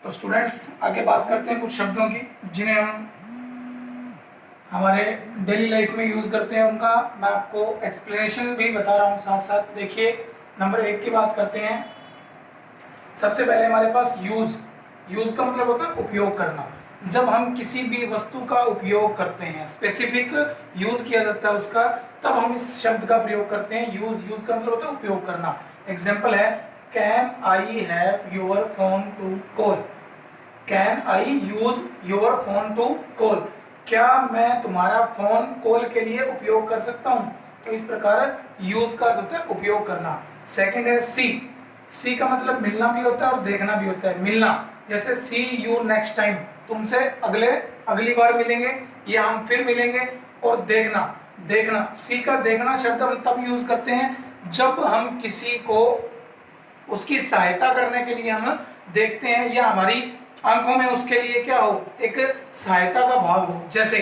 तो स्टूडेंट्स आगे बात करते हैं कुछ शब्दों की जिन्हें हम हमारे डेली लाइफ में यूज़ करते हैं। उनका मैं आपको एक्सप्लेनेशन भी बता रहा हूँ साथ साथ। देखिए नंबर 1 की बात करते हैं। सबसे पहले हमारे पास यूज़ का मतलब होता है उपयोग करना। जब हम किसी भी वस्तु का उपयोग करते हैं, स्पेसिफिक यूज़ किया जाता है उसका, तब हम इस शब्द का प्रयोग करते हैं। यूज़ का मतलब होता है उपयोग करना। एग्जाम्पल है can I have your phone to call. Can I use your phone to call, क्या मैं तुम्हारा फोन कॉल के लिए उपयोग कर सकता हूं। तो इस प्रकार यूज का अर्थ होता है उपयोग करना। सेकंड है सी का मतलब मिलना भी होता है और देखना भी होता है। मिलना जैसे सी यू नेक्स्ट टाइम, तुमसे अगली बार मिलेंगे या हम फिर मिलेंगे। और देखना सी का देखना शब्द हम तब यूज करते हैं जब हम किसी को उसकी सहायता करने के लिए हम देखते हैं या हमारी आंखों में उसके लिए क्या हो, एक सहायता का भाव हो। जैसे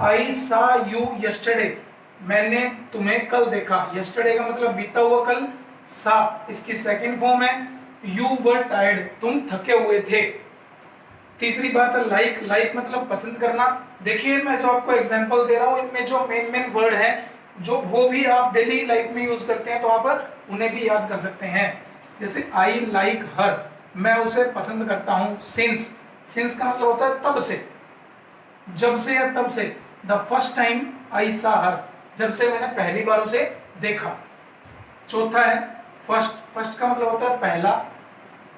आई सा यू यस्टरडे, मैंने तुम्हें कल देखा। यस्टरडे का मतलब बीता हुआ कल। सा इसकी सेकंड फॉर्म है। यू वर टायर्ड, तुम थके हुए थे। तीसरी बात है लाइक मतलब पसंद करना। देखिए मैं जो आपको एग्जांपल दे रहा हूँ इनमें जो मेन वर्ड है जो वो भी आप डेली लाइफ में यूज करते हैं तो आप उन्हें भी याद कर सकते हैं। जैसे आई लाइक हर, मैं उसे पसंद करता हूं। सिंस का मतलब होता है तब से, जब से या तब से। द फर्स्ट टाइम आई सा हर, जब से मैंने पहली बार उसे देखा। चौथा है फर्स्ट का मतलब होता है पहला,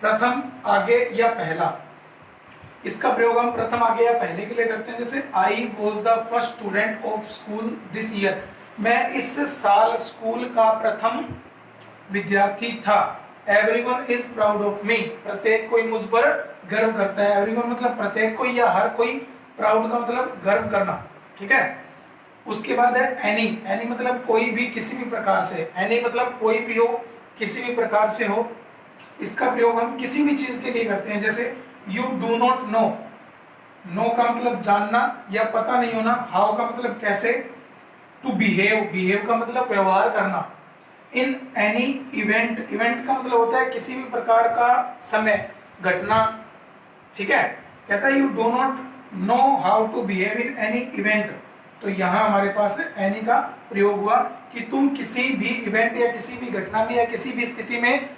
प्रथम, आगे या पहला। इसका प्रयोग हम प्रथम, आगे या पहले के लिए करते हैं। जैसे I was the first student of school this year, मैं इस साल स्कूल का प्रथम विद्यार्थी था। Everyone is proud of me, प्रत्येक कोई मुझ पर गर्व करता है। एवरीवन मतलब प्रत्येक कोई या हर कोई, प्राउड का मतलब गर्व करना, ठीक है। उसके बाद है एनी मतलब कोई भी, किसी भी प्रकार से। एनी मतलब कोई भी हो, किसी भी प्रकार से हो। इसका प्रयोग हम किसी भी चीज के लिए करते हैं। जैसे यू डू नॉट नो का मतलब जानना या पता नहीं होना। हाउ का मतलब कैसे। टू बिहेव का मतलब व्यवहार करना। इन एनी इवेंट का मतलब होता है किसी भी प्रकार का समय, घटना, ठीक है। कहता है you do not know how to behave in any event, तो यहाँ हमारे पास एनी का प्रयोग हुआ कि तुम किसी भी इवेंट या किसी भी घटना में या किसी भी स्थिति में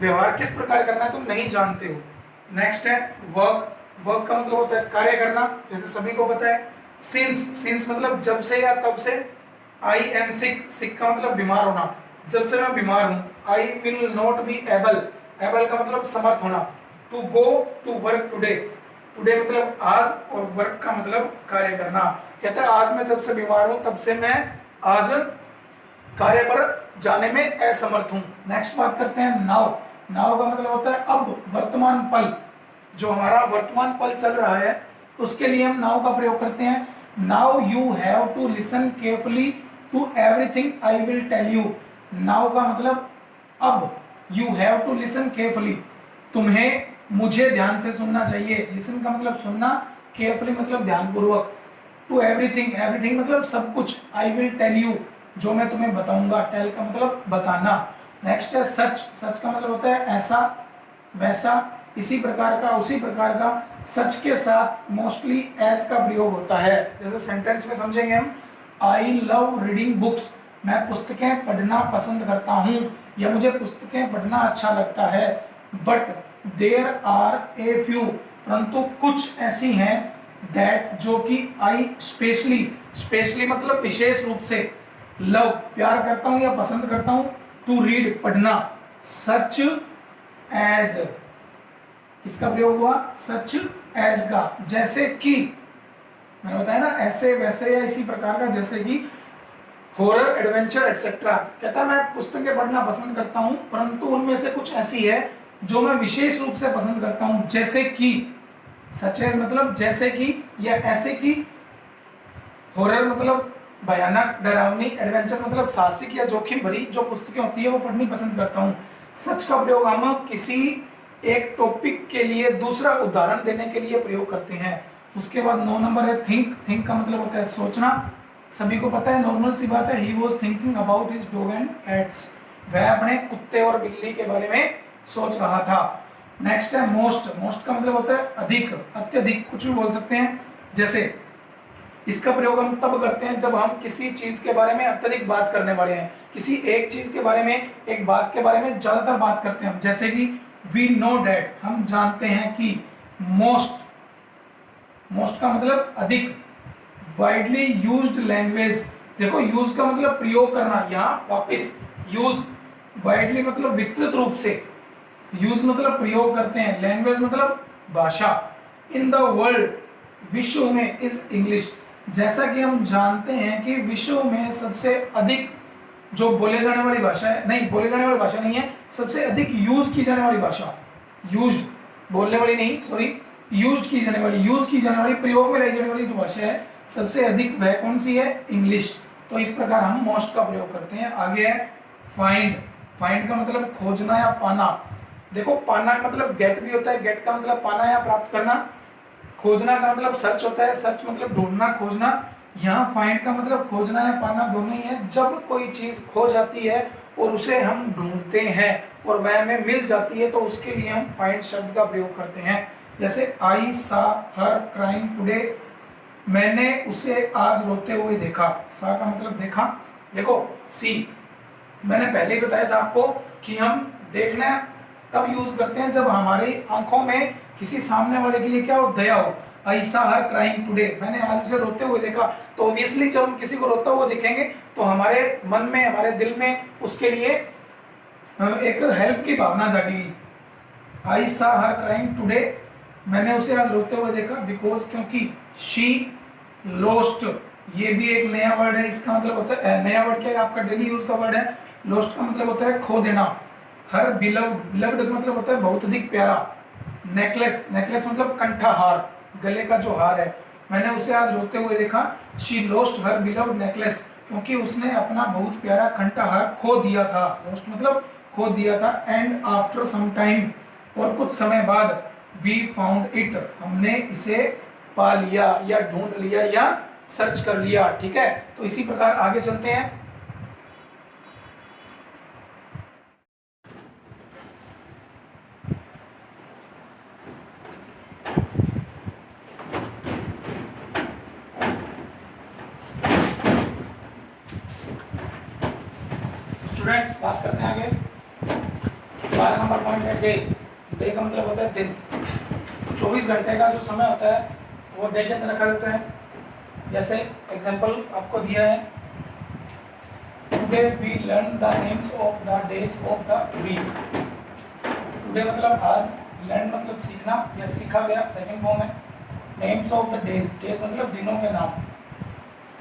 व्यवहार किस प्रकार करना है तुम नहीं जानते हो। नेक्स्ट है वर्क का मतलब होता है कार्य करना, जैसे सभी को पता है। सिंस मतलब जब से या तब से। आई एम सिक का मतलब बीमार होना, जब से मैं बीमार हूं। I will not be able का मतलब समर्थ होना। To go to work today मतलब आज, और वर्क का मतलब कार्य करना। कहता है आज मैं जब से बीमार हूं तब से मैं आज कार्य पर जाने में असमर्थ हूं। नेक्स्ट बात करते हैं नाउ का मतलब होता है अब, वर्तमान पल। जो हमारा वर्तमान पल चल रहा है उसके लिए हम नाउ का प्रयोग करते हैं। Now you have to listen carefully to everything I will tell you. Now का मतलब अब, you have to listen carefully, तुम्हें मुझे ध्यान से सुनना चाहिए। लिसन का मतलब सुनना, केयरफुली मतलब ध्यानपूर्वक। टू एवरीथिंग मतलब सब कुछ। आई विल टेल यू, जो मैं तुम्हें बताऊंगा। टेल का मतलब बताना। नेक्स्ट है सच का मतलब होता है ऐसा, वैसा, इसी प्रकार का, उसी प्रकार का। सच के साथ मोस्टली एज का प्रयोग होता है। जैसे सेंटेंस में समझेंगे हम, आई लव रीडिंग बुक्स, मैं पुस्तकें पढ़ना पसंद करता हूँ या मुझे पुस्तकें पढ़ना अच्छा लगता है। But there are a few, परंतु कुछ ऐसी हैं, दैट जो कि आई स्पेशली मतलब विशेष रूप से, लव प्यार करता हूँ या पसंद करता हूँ। टू रीड पढ़ना। सच एज, किसका प्रयोग हुआ, सच एज का। जैसे कि मैंने बताया ना, ऐसे वैसे या इसी प्रकार का। जैसे कि हॉरर, एडवेंचर एटसेट्रा। कहता है मैं पुस्तकें पढ़ना पसंद करता हूं परंतु उनमें से कुछ ऐसी है जो मैं विशेष रूप से पसंद करता हूं। जैसे कि, सच एज मतलब जैसे कि या ऐसे कि। हॉरर मतलब भयानक, डरावनी। एडवेंचर मतलब साहसिक या जोखिम भरी जो पुस्तकें होती है वो पढ़नी पसंद करता हूँ। सच का प्रयोग हम किसी एक टॉपिक के लिए दूसरा उदाहरण देने के लिए प्रयोग करते हैं। उसके बाद 9 नंबर है थिंक का मतलब होता है सोचना। सभी को पता है, नॉर्मल सी बात है, he was thinking about his dog and cats, वह अपने कुत्ते और बिल्ली के बारे में सोच रहा था। नेक्स्ट है मोस्ट। मोस्ट का मतलब होता है अधिक, अत्यधिक, कुछ भी बोल सकते हैं। जैसे इसका प्रयोग हम तब करते हैं जब हम किसी चीज के बारे में अत्यधिक बात करने वाले हैं, किसी एक चीज के बारे में, एक बात के बारे में ज्यादातर बात करते हैं हम। जैसे कि वी नो डैट, हम जानते हैं कि। मोस्ट, मोस्ट का मतलब अधिक। वाइडली यूज्ड लैंग्वेज, देखो यूज का मतलब प्रयोग करना, यहाँ वापस यूज। वाइडली मतलब विस्तृत रूप से, यूज मतलब प्रयोग करते हैं, लैंग्वेज मतलब भाषा। इन द वर्ल्ड, विश्व में, इज इंग्लिश। जैसा कि हम जानते हैं कि विश्व में सबसे अधिक जो बोले जाने वाली भाषा है, नहीं बोले जाने वाली भाषा नहीं है, सबसे अधिक यूज की जाने वाली भाषा, यूज्ड, बोलने वाली नहीं, सॉरी, यूज की जाने वाली, प्रयोग में लाई जाने वाली जो भाषा है सबसे अधिक, वह कौन सी है? इंग्लिश। तो इस प्रकार हम मोस्ट का प्रयोग करते हैं। आगे है फाइंड। फाइंड का मतलब खोजना या पाना। देखो पाना का मतलब गेट भी होता है, गेट का मतलब पाना या प्राप्त करना। खोजना का मतलब सर्च होता है, सर्च मतलब ढूंढना, खोजना। यहाँ फाइंड का मतलब खोजना या पाना दोनों ही है। जब कोई चीज खो जाती है और उसे हम ढूंढते हैं और वह हमें मिल जाती है तो उसके लिए हम फाइंड शब्द का प्रयोग करते हैं। जैसे आई सा हर क्राइंग टुडे, मैंने उसे आज रोते हुए देखा। सा का मतलब देखा। देखो सी, मैंने पहले ही बताया था आपको कि हम देखना तब यूज करते हैं जब हमारी आंखों में किसी सामने वाले के लिए क्या हो? दया हो। ऐसा हर क्राइंग टुडे, मैंने आज उसे रोते हुए देखा। तो ऑब्वियसली जब हम किसी को रोता हुआ देखेंगे तो हमारे मन में, हमारे दिल में उसके लिए एक हेल्प की भावना जागेगी। आई सा हर क्राइंग टुडे, मैंने उसे आज रोते हुए देखा। बिकॉज, क्योंकि। शी लोस्ट, ये भी एक नया वर्ड है। इसका मतलब होता है, नया वर्ड क्या है? आपका डेली यूज का वर्ड है। लोस्ट का मतलब होता है खो देना। हर बिलव्ड, बिलव्ड का मतलब होता है बहुत अधिक प्यारा। नेकलेस, नेकलेस मतलब कंठा हार, गले का जो हार है। मैंने उसे आज रोते हुए देखा। She lost her beloved necklace, क्योंकि उसने अपना बहुत प्यारा कंठा हार खो दिया था। लोस्ट मतलब खो दिया था। एंड आफ्टर सम टाइम, और कुछ समय बाद, वी फाउंड इट, हमने इसे पा लिया या ढूंढ लिया या सर्च कर लिया। ठीक है, तो इसी प्रकार आगे चलते हैं। स्टूडेंट्स, बात करते हैं आगे। 12 नंबर पॉइंट है डे। डे का मतलब होता है दिन। 24 घंटे का जो समय होता है वो डे के अंदर रखा जाता है। जैसे एग्जांपल आपको दिया है, today we learn the names of the days of the week. Today मतलब आज, लर्न मतलब सीखना या सीखा गया, सेकंड फॉर्म है। Names of the days, days मतलब दिनों के नाम।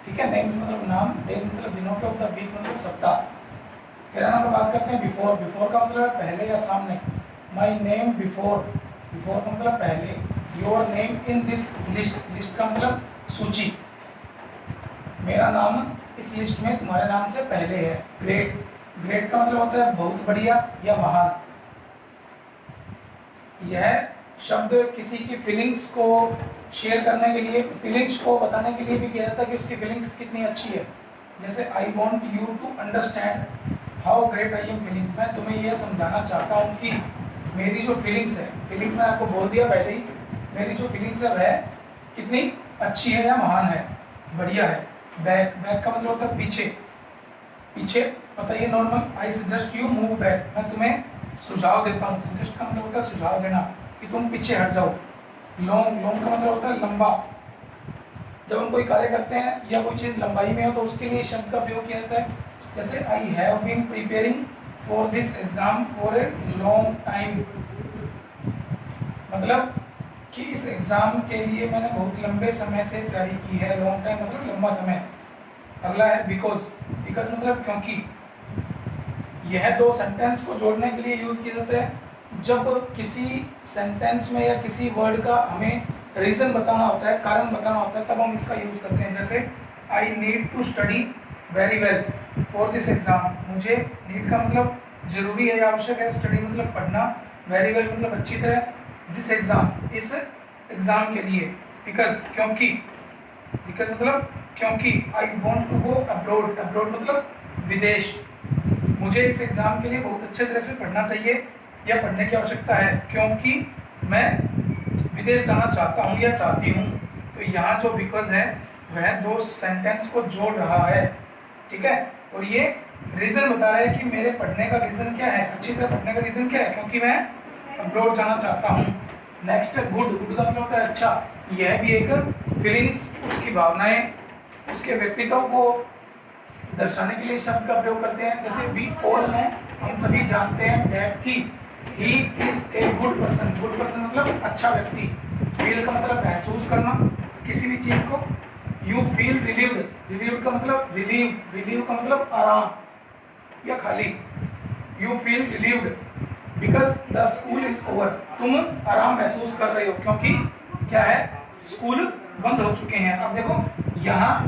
ठीक है, नेम्स मतलब नाम, डेज मतलब दिनों के, ऑफ द वीक मतलब सप्ताह। 13 नंबर बात करते हैं बिफोर। बिफोर का मतलब पहले या सामने। माई नेम बिफोर, बिफोर का मतलब पहले। Your name in this list, list का मतलब सूची। मेरा नाम इस लिस्ट में तुम्हारे नाम से पहले है। ग्रेट, ग्रेट का मतलब होता है बहुत बढ़िया या महान। यह शब्द किसी की फीलिंग्स को शेयर करने के लिए, फीलिंग्स को बताने के लिए भी किया जाता है कि उसकी फीलिंग्स कितनी अच्छी है। जैसे I want you to understand how great I am feelings, मैं तुम्हें यह समझाना चाहता हूँ कि मेरी जो फीलिंग्स है, फीलिंग्स मैंने आपको बोल दिया पहले ही, मेरी जो फीलिंग्स है वह कितनी अच्छी है या महान है, बढ़िया है। बैक, बैक का मतलब होता है पीछे, पीछे पता ये normal. I suggest you move back, मैं तुम्हें सुझाव देता हूँ। सजेस्ट का मतलब होता है सुझाव देना कि तुम पीछे हट जाओ। लॉन्ग, लॉन्ग का मतलब होता है लंबा। जब हम कोई कार्य करते हैं या कोई चीज़ लंबाई में हो तो उसके लिए शब्द का प्रयोग किया जाता है। जैसे I have been preparing for this exam for a long time, मतलब कि इस एग्जाम के लिए मैंने बहुत लंबे समय से तैयारी की है। लॉन्ग टाइम मतलब लंबा समय। अगला है बिकॉज, बिकॉज मतलब क्योंकि। यह दो सेंटेंस को जोड़ने के लिए यूज किया जाता है। जब किसी सेंटेंस में या किसी वर्ड का हमें रीजन बताना होता है, कारण बताना होता है, तब हम इसका यूज करते हैं। जैसे I need to study very well for this exam, मुझे नीड का मतलब जरूरी है या आवश्यक है, स्टडी मतलब पढ़ना, वेरी वेल मतलब अच्छी तरह, दिस एग्जाम इस एग्जाम के लिए। बिकॉज क्योंकि, बिकॉज मतलब क्योंकि। I want to go abroad, abroad मतलब विदेश, मुझे इस एग्जाम के लिए बहुत अच्छे तरह से पढ़ना चाहिए। यह पढ़ने की आवश्यकता है क्योंकि मैं विदेश जाना चाहता हूँ या चाहती हूँ। तो यहाँ जो बिकॉज है वह दो सेंटेंस को जोड़ रहा है, ठीक है। और ये रीज़न बता रहा है कि मेरे पढ़ने का रीज़न क्या है, अच्छी तरह पढ़ने का रीज़न क्या है, क्योंकि मैं अब्रॉड जाना चाहता हूँ। नेक्स्ट गुड, गुड का मतलब होता है अच्छा। यह भी एक फीलिंग्स, उसकी भावनाएं, उसके व्यक्तित्व को दर्शाने के लिए शब्द का प्रयोग करते हैं। जैसे वी ऑल नो, हम सभी जानते हैं, दैट की he is a good person. Good person मतलब अच्छा व्यक्ति। फील का मतलब महसूस करना किसी भी चीज़ को। यू फील रिलीव्ड, रिलीव्ड का मतलब रिलीव, रिलीव का मतलब आराम या खाली। You feel relieved because the school is over, तुम आराम महसूस कर रहे हो क्योंकि क्या है, स्कूल बंद हो चुके हैं। अब देखो यहाँ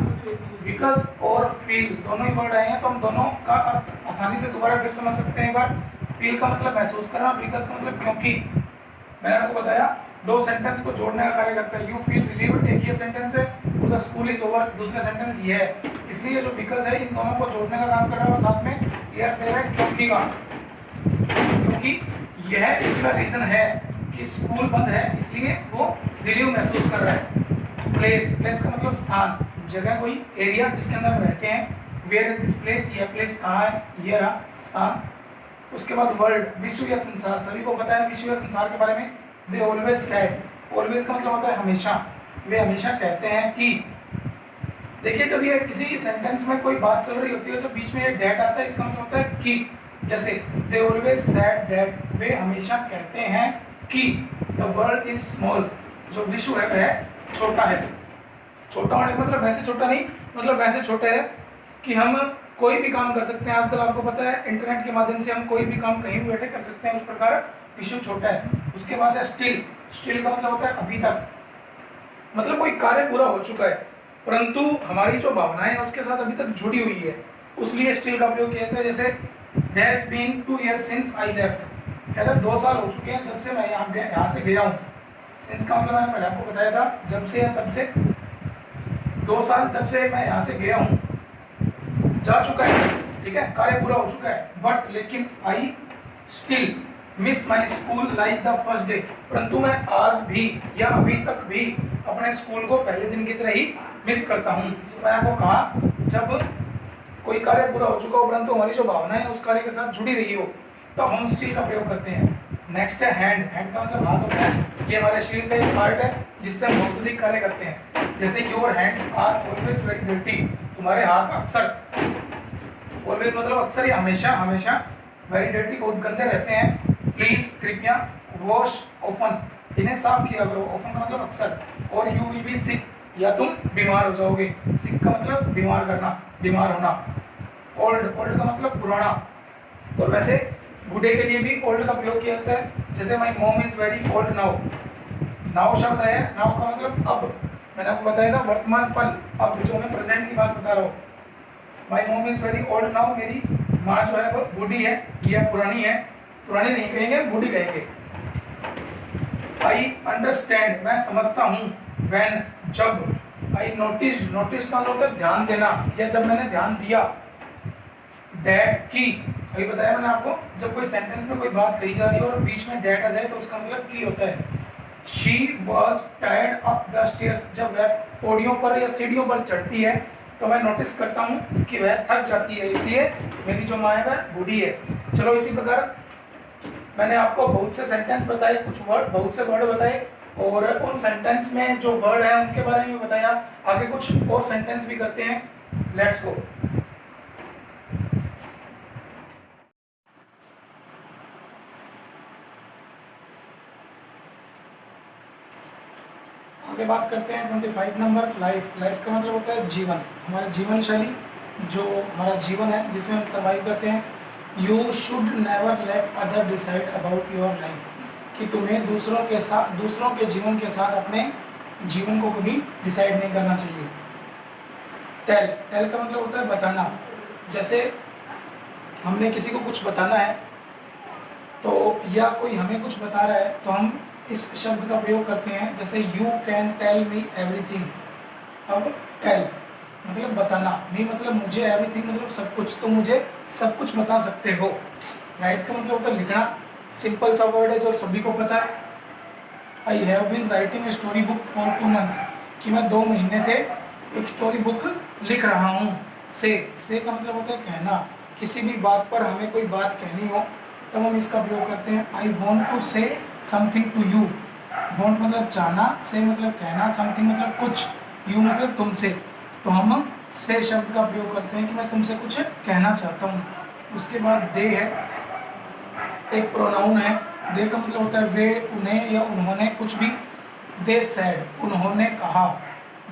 बिकॉज और फील दोनों ही वर्ड आए हैं, तो हम दोनों का अर्थ आसानी से दोबारा फिर समझ सकते हैं एक बार। फील का मतलब महसूस करना, बिकॉज का मतलब क्योंकि। मैंने आपको बताया दो सेंटेंस को जोड़ने का कार्य करता है। यू फील रिलीव्ड एक ये सेंटेंस है, और द स्कूल इज ओवर दूसरा सेंटेंस ये है। इसलिए जो बिकॉज है इन दोनों को जोड़ने का काम कर रहा है, और साथ में यह फिर है क्योंकि का, क्योंकि यह इसका रीजन है कि स्कूल बंद है, इसलिए वो रिलीव महसूस कर रहा है। प्लेस, प्लेस का मतलब स्थान, जगह, कोई एरिया जिसके अंदर हम रहते हैं। वेयर इज दिस प्लेस, यह प्लेस कहाँ है, ये रहा स्थान। उसके बाद वर्ल्ड, विश्व या संसार, सभी को पता है विश्व या संसार के बारे में। दे ऑलवेज सेड, ऑलवेज का मतलब होता है हमेशा, वे हमेशा कहते हैं कि। देखिए जब ये किसी सेंटेंस में कोई बात चल रही होती है, जब बीच में ये डेट आता है, इसका मतलब होता है कि। जैसे दे ऑलवेज सेड दैट, वे हमेशा कहते हैं कि द वर्ल्ड इज स्मॉल, जो विश्व है वह छोटा है। छोटा होने का मतलब वैसे छोटा नहीं, मतलब वैसे छोटा है कि हम कोई भी काम कर सकते हैं। आजकल आपको पता है इंटरनेट के माध्यम से हम कोई भी काम कहीं भी बैठे कर सकते हैं, उस प्रकार विश्व छोटा है। उसके बाद है स्टिल, स्टिल का मतलब होता है अभी तक, मतलब कोई कार्य पूरा हो चुका है परंतु हमारी जो भावनाएं है उसके साथ अभी तक जुड़ी हुई है, उसलिए स्टिल का प्रयोग किया जाता है। जैसे has been 2 years since I left, कहता है 2 साल हो चुके हैं जब से मैं यहाँ से गया हूँ। सिंस का मतलब मैंने पहले आपको बताया था, जब से या तब से। 2 साल जब से मैं यहाँ से गया हूँ, जा चुका है, ठीक है, कार्य पूरा हो चुका है। बट लेकिन I still miss my school like the first day, परंतु मैं आज भी या अभी तक भी अपने स्कूल को पहले दिन की तरह ही मिस करता हूँ। तो मैंने आपको कहा जब कोई कार्य पूरा हो चुका हो परंतु हमारी जो भावना है उस कार्य के साथ जुड़ी रही हो, तो हम स्टिल का प्रयोग करते हैं। नेक्स्ट है हैंड, हैंड का मतलब हाथ होता है। ये हमारे शरीर का एक पार्ट है जिससे हम भौतिक कार्य करते हैं। जैसे your hands are always very dirty, तुम्हारे हाथ अक्सर, ऑलवेज मतलब अक्सर या हमेशा, हमेशा, वेरी डर्टी बहुत गंदे रहते हैं। प्लीज कृपया, वॉश ऑफन, इन्हें साफ किया करो। ऑफन का मतलब अक्सर। और यू विल बी सिक, या तुम बीमार हो जाओगे। सिक का मतलब बीमार करना, बीमार होना। ओल्ड, ओल्ड का मतलब पुराना। और वैसे बूढ़े के लिए भी ओल्ड का प्रयोग किया जाता है। जैसे my mom is very old now, now शब्द है, नाउ का मतलब अब। मैंने आपको बताया था वर्तमान पल, अब जो मैं प्रेजेंट की बात बता रहा हूँ। My mom is very old now, मेरी माँ जो है वो बूढ़ी है, यह पुरानी है, पुरानी नहीं कहेंगे, बूढ़ी कहेंगे। आई अंडरस्टैंड, मैं समझता हूँ। व्हेन, जब। आई नोटिस, नोटिस का मतलब होता है ध्यान देना, या जब मैंने ध्यान दिया। दैट की, अभी बताया मैंने आपको, जब कोई सेंटेंस में कोई बात कही जा रही है और बीच में डेट आ जाए तो उसका मतलब की होता है। She was tired up the stairs, जब वह पौड़ियों पर या सीढ़ियों पर चढ़ती है तो मैं नोटिस करता हूँ कि वह थक जाती है, इसलिए मेरी जो माँ है वह बूढ़ी है। चलो इसी प्रकार मैंने आपको बहुत से सेंटेंस बताए, कुछ वर्ड, बहुत से वर्ड बताए, और उन सेंटेंस में जो वर्ड है उनके बारे में बताया। आगे कुछ और सेंटेंस भी करते हैं, लेट्स गो। आगे बात करते हैं 25 नंबर, लाइफ। लाइफ का मतलब होता है जीवन, हमारा जीवन शैली, जो हमारा जीवन है जिसमें हम सर्वाइव करते हैं। You should never let other decide about your life, कि तुम्हें दूसरों के साथ, दूसरों के जीवन के साथ अपने जीवन को कभी डिसाइड नहीं करना चाहिए। टेल, टेल का मतलब होता है बताना। जैसे हमने किसी को कुछ बताना है तो, या कोई हमें कुछ बता रहा है तो हम इस शब्द का प्रयोग करते हैं। जैसे you can tell me everything. अब टेल मतलब बताना, मी मतलब मुझे, एवरीथिंग मतलब सब कुछ, तो मुझे सब कुछ बता सकते हो। राइट का मतलब होता है लिखना, सिंपल सा वर्ड है जो सभी को पता है। I have been writing a story book for 2 months, कि मैं 2 महीने से एक स्टोरी बुक लिख रहा हूँ। से का मतलब होता है कहना, किसी भी बात पर हमें कोई बात कहनी हो तब हम इसका प्रयोग करते हैं। I want to say something to you. Want मतलब चाहना, से मतलब कहना, समथिंग मतलब कुछ, यू मतलब तुमसे। तो हम से शब्द का प्रयोग करते हैं कि मैं तुमसे कुछ कहना चाहता हूँ। उसके बाद दे है, एक प्रोनाउन है। दे का मतलब होता है वे, उन्हें या उन्होंने, कुछ भी। दे सैड, उन्होंने कहा।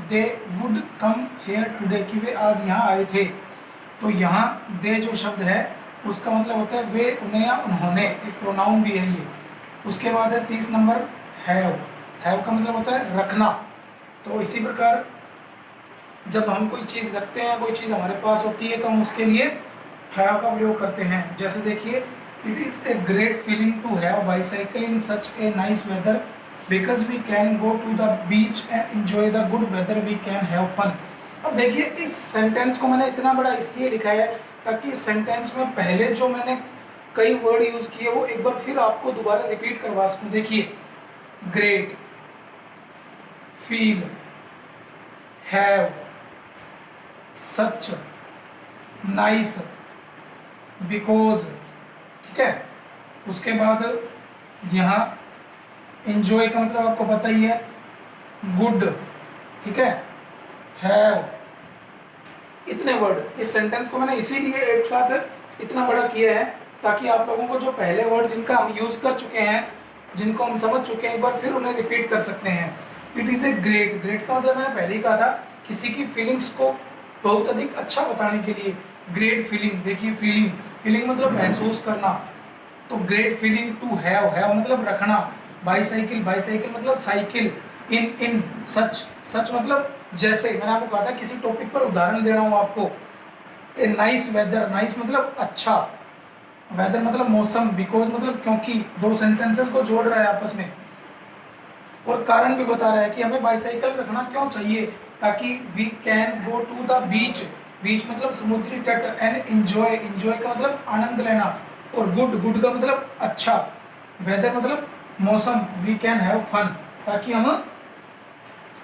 They would come here today, कि वे आज यहाँ आए थे। तो यहाँ दे जो शब्द है उसका मतलब होता है वे, उन्हें या उन्होंने, एक प्रोनाउन भी है ये। उसके बाद है 30 नंबर हैव। हैव का मतलब होता है रखना। तो इसी प्रकार जब हम कोई चीज़ रखते हैं, कोई चीज़ हमारे पास होती है, तो हम उसके लिए हैव का प्रयोग करते हैं। जैसे देखिए, it is a great feeling to have bicycle in such a nice weather because we can go to the beach and enjoy the good weather, we can have fun. अब देखिए, इस सेंटेंस को मैंने इतना बड़ा इसलिए लिखा है ताकि इस सेंटेंस में पहले जो मैंने कई वर्ड यूज़ किए वो एक बार फिर आपको दोबारा रिपीट करवा सकूँ। देखिए, great, feel, have, such, nice, because, ठीक है। उसके बाद यहाँ एंजॉय का मतलब आपको पता ही है, गुड, ठीक है, हैव। इतने वर्ड, इस सेंटेंस को मैंने इसीलिए एक साथ इतना बड़ा किया है ताकि आप लोगों को जो पहले वर्ड जिनका हम यूज़ कर चुके हैं, जिनको हम समझ चुके हैं, एक बार फिर उन्हें रिपीट कर सकते हैं। It is a great, great का मतलब मैंने पहले ही कहा था, किसी की फीलिंग्स को बहुत अधिक अच्छा बताने के लिए ग्रेट फीलिंग। देखिए, फीलिंग, फीलिंग मतलब महसूस करना। तो great feeling to have, have मतलब रखना। बाईसाइकिल, बाईसाइकिल मतलब साइकिल। इन सच, सच मतलब जैसे मैंने आपको कहा था किसी टॉपिक पर उदाहरण दे रहा हूँ आपको। ए नाइस वेदर, नाइस मतलब अच्छा, वेदर मतलब मौसम, बिकॉज मतलब क्योंकि, दो सेंटेंसेस को जोड़ रहा है आपस में। और कारण भी बता रहा है कि हमें बाईसाइकिल रखना क्यों चाहिए, ताकि we can go to the beach, beach मतलब समुद्री तट, एंड एंजॉय, एंजॉय का मतलब आनंद लेना, और गुड, गुड का मतलब अच्छा, वेदर मतलब मौसम, वी कैन हैव फन, ताकि हम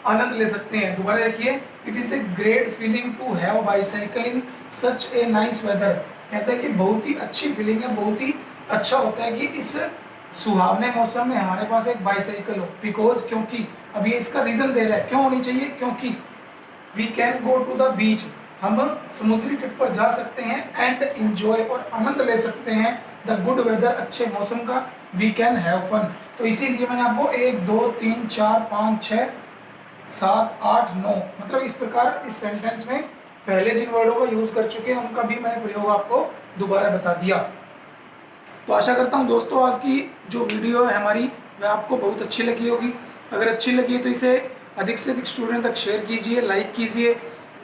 आनंद ले सकते हैं। दोबारा देखिए, it is a great feeling to have bicycle in such a nice weather. कहता है कि बहुत ही अच्छी फीलिंग है, बहुत ही अच्छा होता है कि इस सुहावने मौसम में हमारे पास एक बाईसाइकिल हो। बिकॉज, क्योंकि, अब ये इसका रीज़न दे रहा है क्यों होनी चाहिए, क्योंकि we can go to the beach, हम समुद्री तट पर जा सकते हैं, एंड एंजॉय और आनंद ले सकते हैं, द गुड वेदर अच्छे मौसम का, वी कैन हैव फन। तो इसीलिए मैंने आपको 1 2 3 4 5 6 7 8 9 मतलब इस प्रकार इस सेंटेंस में पहले जिन वर्डों का यूज़ कर चुके हैं उनका भी मैंने प्रयोग आपको दोबारा बता दिया। तो आशा करता हूँ दोस्तों, आज की जो वीडियो है हमारी वह आपको बहुत अच्छी लगी होगी। अगर अच्छी लगी तो इसे अधिक से अधिक स्टूडेंट तक शेयर कीजिए, लाइक कीजिए,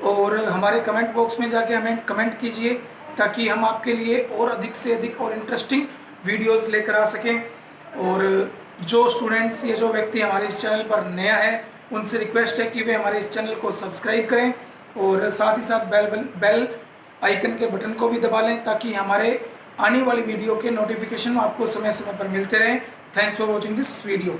और हमारे कमेंट बॉक्स में जाके हमें कमेंट कीजिए, ताकि हम आपके लिए और अधिक से अधिक और इंटरेस्टिंग वीडियोस लेकर आ सकें। और जो स्टूडेंट्स या जो व्यक्ति हमारे इस चैनल पर नया है, उनसे रिक्वेस्ट है कि वे हमारे इस चैनल को सब्सक्राइब करें, और साथ ही साथ बेल आइकन के बटन को भी दबा लें, ताकि हमारे आने वाली वीडियो के नोटिफिकेशन आपको समय समय पर मिलते रहें। Thanks for watching this video.